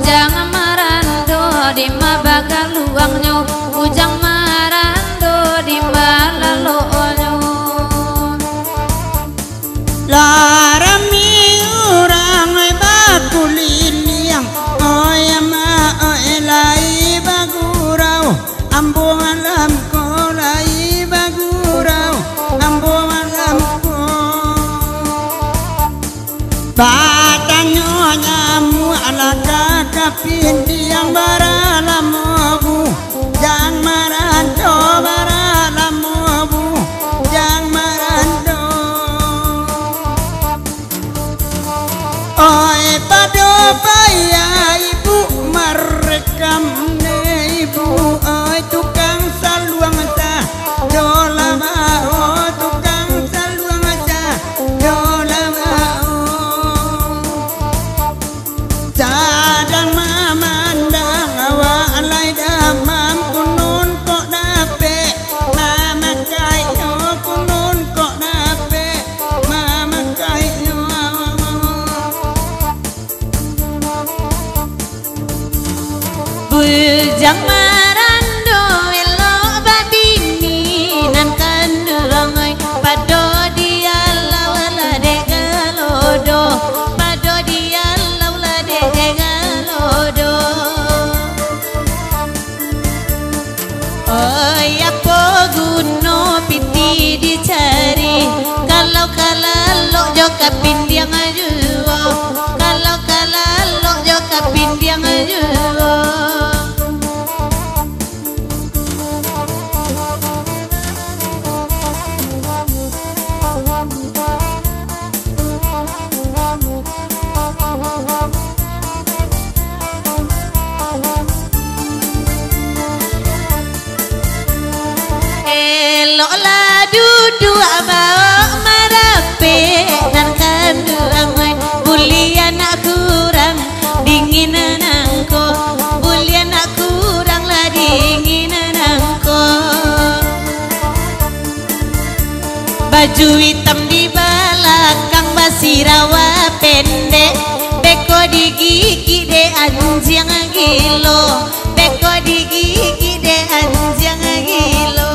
bujang marando di mabaga luangnya, bujang marando di malalonyo. Larami orang ay bakuliliang, oy ama oy lai bagurau, ambong alam ko lai bagurau, ambong alam ko. Batanyo nyamu alaka kapindi yang baralamobu, jang marando baralamobu, jang marando. Oi pado paya ibu merekam ne ibu, oi tukang saluang ta dolama, oh tukang saluang ta dolama, cadang mamandang awa alai damam kunun kok dape mama kayo, kunun kok dape mama kayo. Bujang marando elo babini nan kandurangai, pado dia lawala de galodo, pado dia lawala de galodo. Oh apa guna piti dicari, kalau lo joka pindiang aja, kalau lo joka pindiang aja. Elok lah duduk bawa marape nan kandurangai, bulian nak kurang dinginan angko, bulian nak kurang lah dinginan angko. Baju hitam di belakang basirawa pendek, beko di gigi de anjing gilo, beko di gigi de anjing gilo.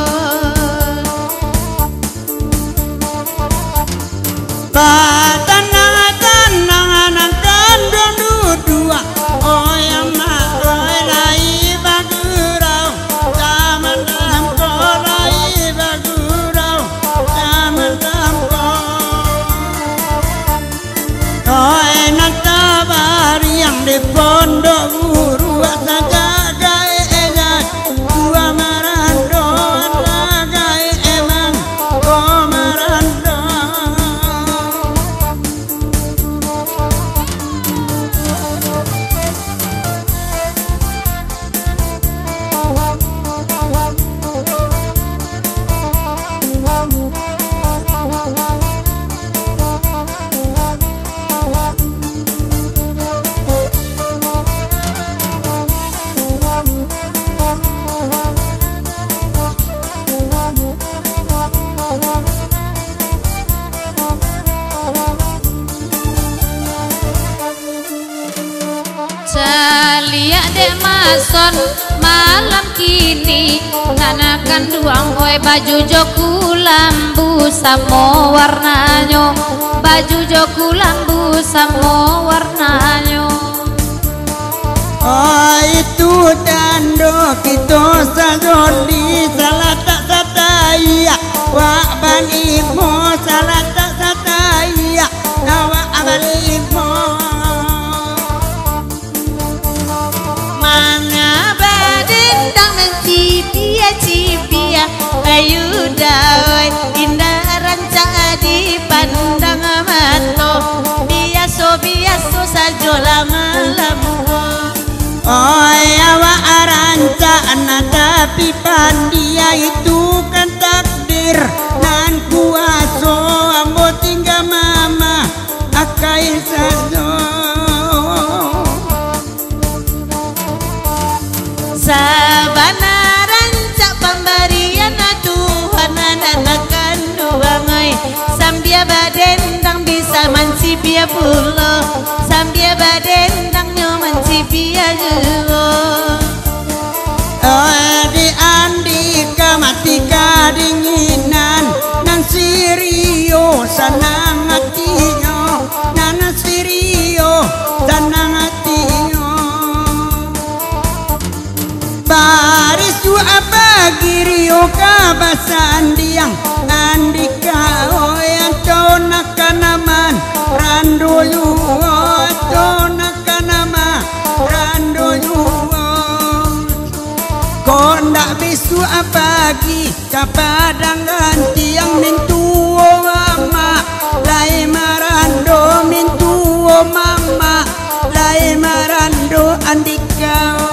Tanang kandung dua, oh yang oi lai bagurau, zaman damko lai bagurau, zaman damko. Oi nak tabar yang di pondok guru saja gaya dua marando lagai emang oh marando. Salia de mason malam kini, nganakan duang oi baju joku lambu samo warnanya, baju joku lambu samo warnanya. Oh itu tando kita sajoli salah tak sataya, wak balimo salah tak sataya, awak balimo. Cipia ayu dawai indah ranca di pandang mato, biaso sajo lama-lama. Oi awak ranca anak tapi pandia itu kan takdir nan kuaso, ambo tinggal mama akai sajo. Sabana pemberian Tuhan anak kandungai, sambia badendang bisa mancipia pulo, sambia badendang nyo mancipia dia juo di andika mati kadinginan nan sirio sanang hatiyo nan sirio sanang hatiyo barisu abagirio kabasandiang andika oyantona kanaman randoyu oyantona kanama randoyu kondak bisu apagi kapadang gantiang mintuo mama lai marando mintuo mama lai marando andika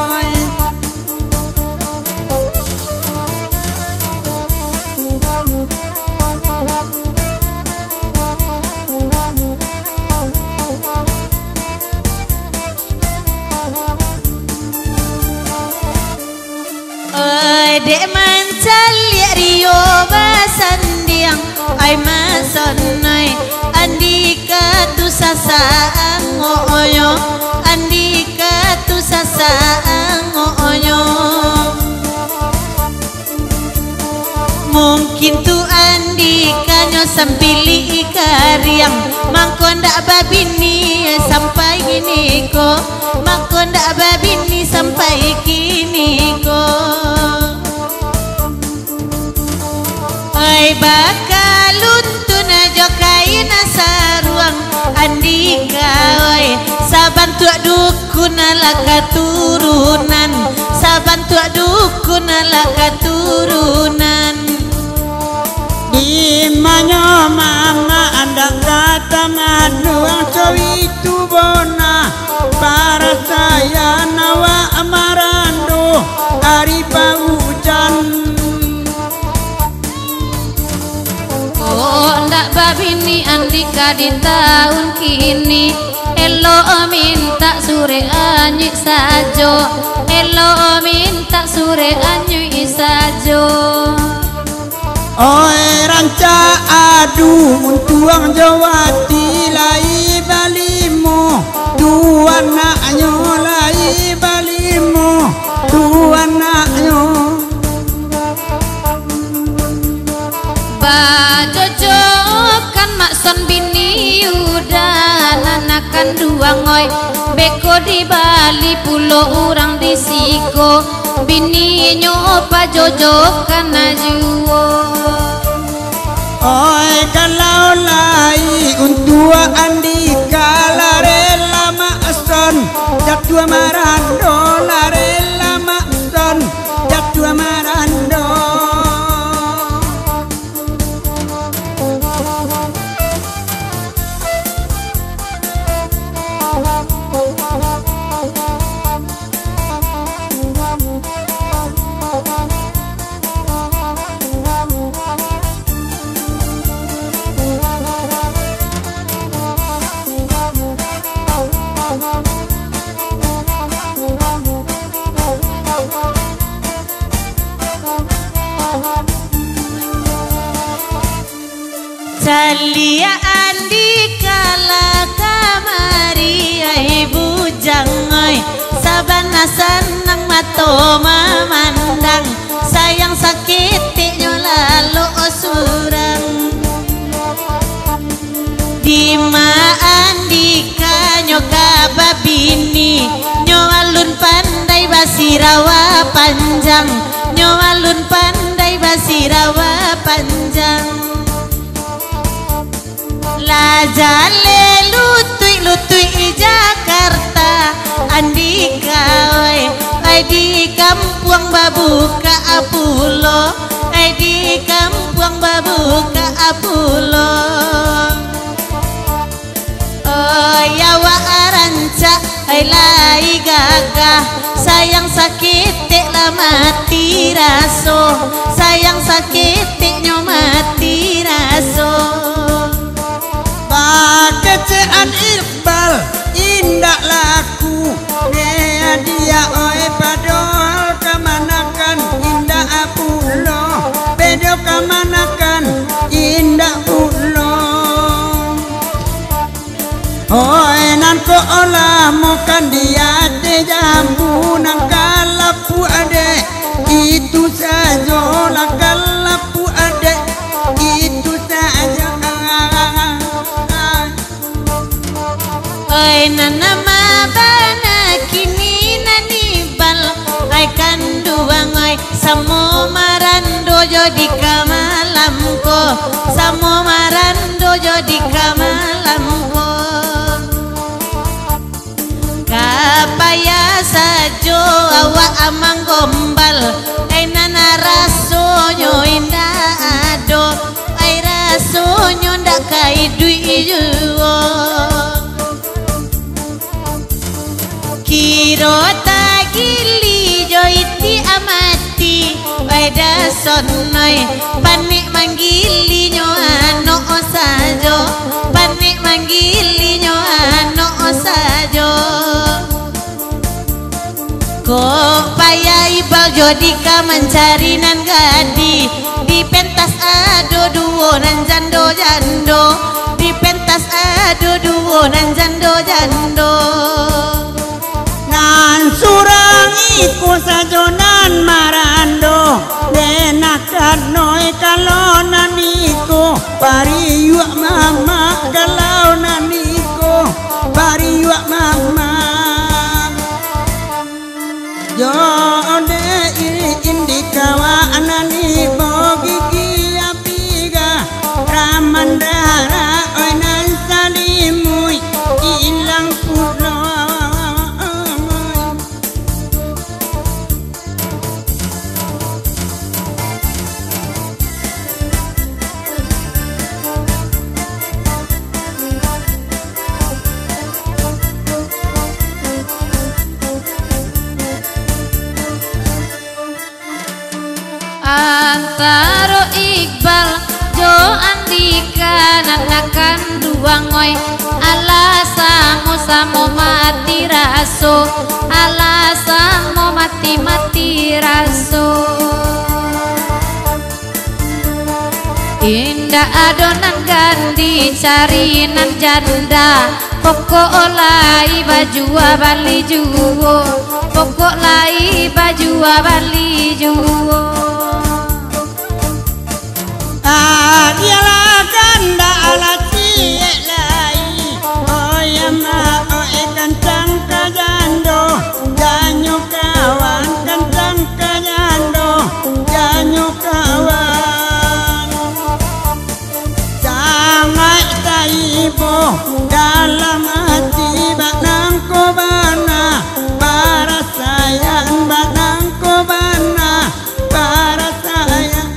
dek mancal liat rio basandiang ai masonai andika tu sasaang ngoyo andika tu sasaang ngoyo mungkin tu andika nyo sampili ikariang mangkondak babini sampai gini ko mangkondak babini sampai kini ko ai bakalun tu na jokai na saruang andika oi saban tuak dukun ala katurunan saban tuak dukun ala katurunan di manyo mama anda kata manuang cowi tu bona para saya nawa amarando hari hujan oh ndak babini andika di tahun kini elo minta sure anyu sajo elo minta sure anyu sajo oi ranca adu untuang jawati lai balimu tuan naknyo lai balimu tuan naknyo bajojo kan makson bini udah anakan dua ngoy beko di Bali pulau orang di Siko bini nyopa jojo kan ajuo oi kalau lai untua andika larela makson jadua marando larela makson jadua marando Calia andika la kamari ibu jangai sabana senang mato memandang sayang sakit lalu osurang di ma andika nyoka babini nyowalun pandai basirawa panjang nyowalun pandai basirawa panjang la jale lutui Jakarta andika oi ai di kampung babuka apulo ai di kampung babuka apulo oh ya wa aranca ai lai gagah sayang sakit la mati raso sayang sakit nyo mati raso kecaan Iqbal indah laku dia oi padol kemanakan indah apulo bedo kemanakan indah pulo oi nan ko olah mokan dia te Ai samo marando yo di kamalamko, samo marando yo di kamalamko. Kapaya sajo awak amang gombal, ai nana rasonyo indah ado, ai rasonyo ndak kai dui juo. Kiro tagili jo iti amati, weda sonoi panik manggili nyo ano sajo, panik manggili nyo ano sajo. Kok payah ibal jodika mencari nan gadi, di pentas ado duo nan jando jando, di pentas ado duo nan jando jando. Nan surang iku sajo nan marando, denakan noi kalau naniko, pari yuak mama kalau naniko, pari yuak mama. Yo de indikawa anani bogi kia piga ramandara oi nan salimui ilang puno. Antara Iqbal Jo Andika nanakan dua ngoy, ala samo mati raso, ala samo mati raso. Indah adonan gandi cari nan janda, pokok olai baju bali juwo, pokok lai baju bali juwo. Dialah ganda ala ciek lai, oyama oe kancang kajando, janyo kawan kancang kajando, janyo kawan. Sangat taibo dalam hati banang kobana, para sayang banang kobana, para sayang.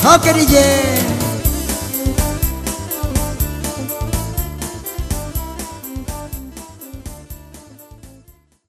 Oke DJ.